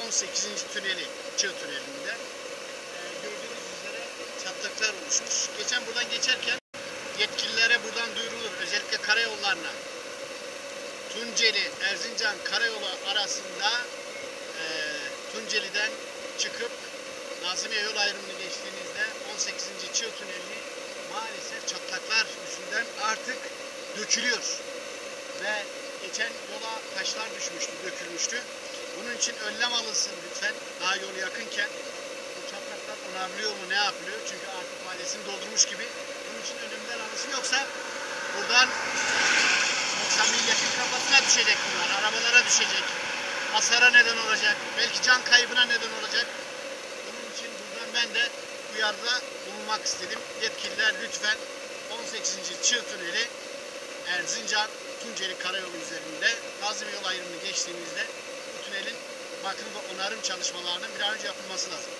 18. tüneli, Çığ Tüneli'nde. Gördüğünüz üzere çatlaklar oluşmuş. Geçen buradan geçerken yetkililere buradan duyurulur. Özellikle karayollarına. Tunceli, Erzincan karayolu arasında Tunceli'den çıkıp Nazımmiye yol ayrımını geçtiğinizde 18. Çığ Tüneli maalesef çatlaklar yüzünden artık dökülüyor. Ve geçen yola taşlar düşmüştü, dökülmüştü. Bunun için önlem alınsın lütfen. Daha yol yakınken bu çatlaklar onarılıyor mu, ne yapılıyor? Çünkü artık vadesini doldurmuş gibi. Bunun için önlemler alınsın. Yoksa buradan milletin kafasına düşecek bunlar. Arabalara düşecek. Hasara neden olacak. Belki can kaybına neden olacak. Bunun için buradan ben de uyarıda bulunmak istedim. Yetkililer lütfen 18. Çığ Tüneli Erzincan Tunceli Karayolu üzerinde Nazımmiye yol ayrımını geçtiğimizde bu tünelin bakım ve onarım çalışmalarının bir an önce yapılması lazım.